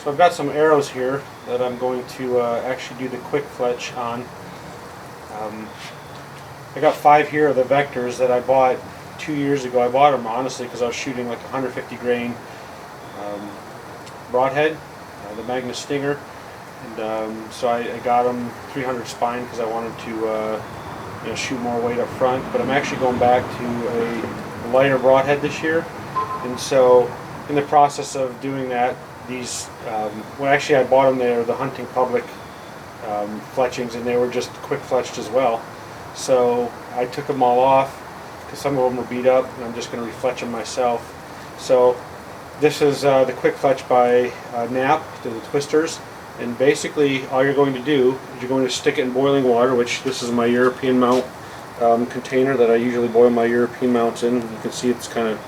So I've got some arrows here that I'm going to actually do the quick fletch on. I got 5 here of the vectors that I bought 2 years ago. I bought them honestly because I was shooting like 150 grain broadhead, the Magnus Stinger, and so I got them 300 spine because I wanted to shoot more weight up front. But I'm actually going back to a lighter broadhead this year, and so in the process of doing that, these well, actually I bought them, they were the Hunting Public fletchings, and they were just quick fletched as well. So I took them all off because some of them were beat up, and I'm just going to refletch them myself. So this is the quick fletch by Nap, the twisters, and basically all you're going to do is you're going to stick it in boiling water, which this is my European mount container that I usually boil my European mounts in. You can see it's kind of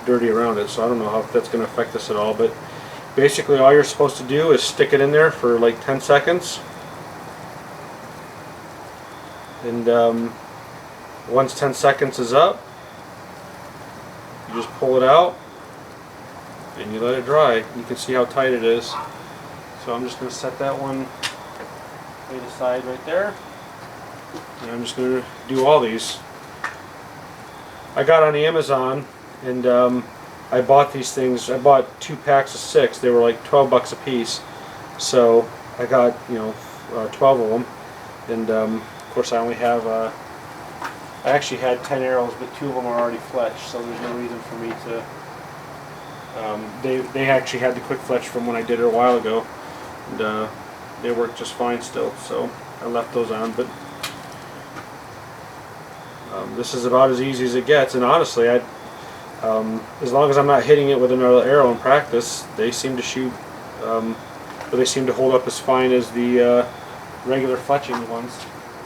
dirty around it, so I don't know how that's going to affect this at all, but basically all you're supposed to do is stick it in there for like 10 seconds, and once 10 seconds is up, you just pull it out and you let it dry. You can see how tight it is. So I'm just going to set that one way aside right there, and I'm just going to do all these. I got on Amazon, and I bought these things. I bought 2 packs of 6. They were like 12 bucks a piece. So I got 12 of them, and of course I only have I actually had 10 arrows, but 2 of them are already fletched, so there's no reason for me to they actually had the quick fletch from when I did it a while ago, and they work just fine still, so I left those on. But this is about as easy as it gets, and honestly, as long as I'm not hitting it with another arrow in practice, they seem to shoot, or they seem to hold up as fine as the regular fletching ones.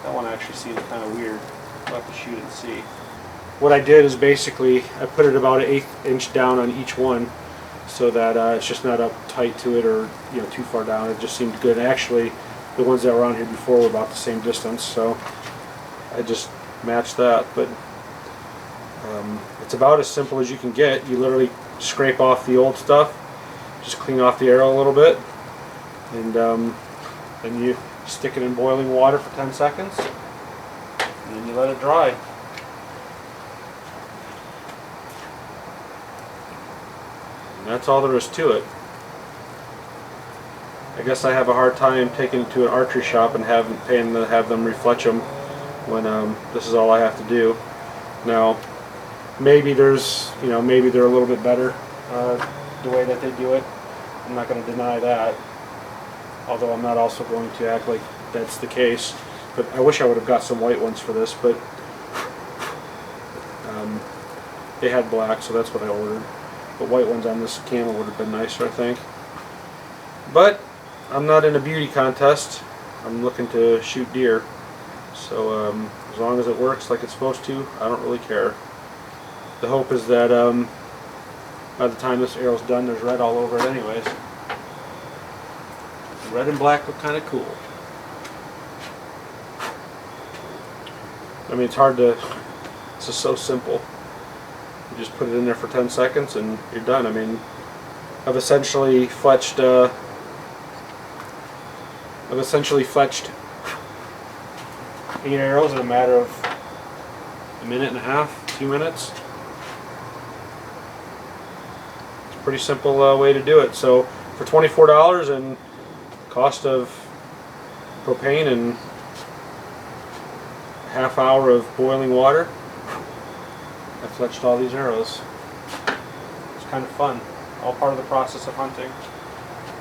That one actually seems kind of weird. I'll have to shoot it and see. What I did is basically I put it about an 1/8 inch down on each one, so that it's just not up tight to it or too far down. It just seemed good. Actually, the ones that were on here before were about the same distance, so I just matched that. But it's about as simple as you can get. You literally scrape off the old stuff, just clean off the arrow a little bit, and then you stick it in boiling water for 10 seconds, and then you let it dry. And that's all there is to it. I guess I have a hard time taking it to an archery shop and paying to have them refletch them when this is all I have to do. Now, maybe there's, maybe they're a little bit better the way that they do it. I'm not going to deny that, although I'm not also going to act like that's the case. But I wish I would have got some white ones for this, but they had black, so that's what I ordered. But white ones on this camera would have been nicer, I think. But I'm not in a beauty contest. I'm looking to shoot deer, so as long as it works like it's supposed to, I don't really care. The hope is that by the time this arrow's done, there's red all over it anyways. Red and black look kind of cool. I mean, it's hard to, it's just so simple. You just put it in there for 10 seconds and you're done. I mean, I've essentially fletched 8 arrows in a matter of a minute and a half, 2 minutes. It's a pretty simple way to do it. So for $24 and cost of propane and a half hour of boiling water, I fletched all these arrows. It's kind of fun. All part of the process of hunting.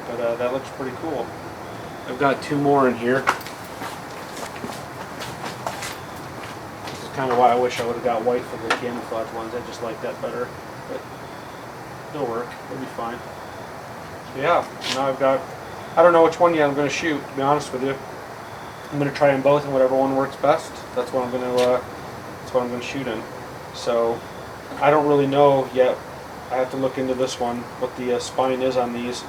But that looks pretty cool. I've got 2 more in here. This is kind of why I wish I would have got white for the camouflage ones. I just like that better. But it'll work. It'll be fine. So yeah, now I've got, I don't know which one yet I'm going to shoot, to be honest with you. I'm going to try them both, and whatever one works best, that's what I'm going to shoot in. So I don't really know yet. I have to look into this one, what the spine is on these.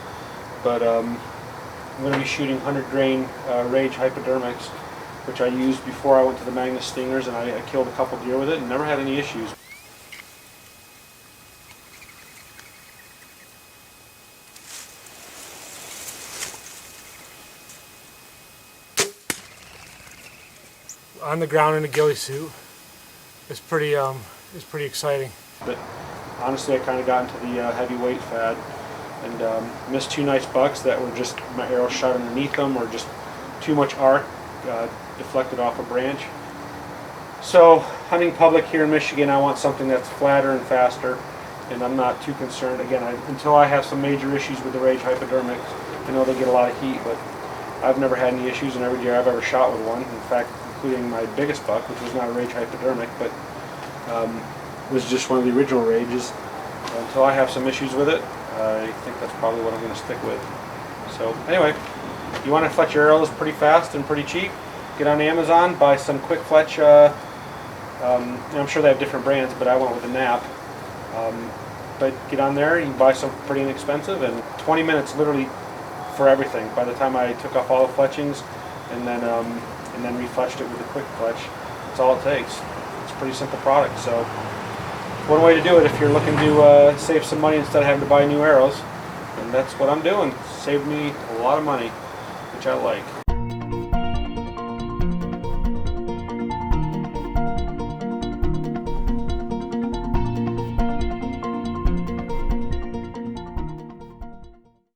But I'm going to be shooting 100 grain Rage hypodermics, which I used before I went to the Magnus Stingers, and I killed a couple deer with it and never had any issues. on the ground in a ghillie suit. It's pretty exciting. But honestly, I kind of got into the heavyweight fad, and missed two nice bucks that were just my arrow shot underneath them, or just too much arc deflected off a branch. So hunting public here in Michigan, I want something that's flatter and faster, and I'm not too concerned. Again, until I have some major issues with the Rage hypodermics. I know they get a lot of heat, but I've never had any issues in every deer I've ever shot with one. In fact, including my biggest buck, which was not a Rage hypodermic, but was just one of the original Rages. Until I have some issues with it, I think that's probably what I'm going to stick with. So anyway, you want to Fletch your arrows pretty fast and pretty cheap, get on Amazon, buy some quick Fletch. I'm sure they have different brands, but I went with the nap. But get on there, you can buy some pretty inexpensive, and 20 minutes literally for everything. By the time I took off all the fletchings and then refletched it with the quick Fletch, that's all it takes. It's a pretty simple product. So one way to do it if you're looking to save some money instead of having to buy new arrows, and that's what I'm doing. Saved me a lot of money, which I like.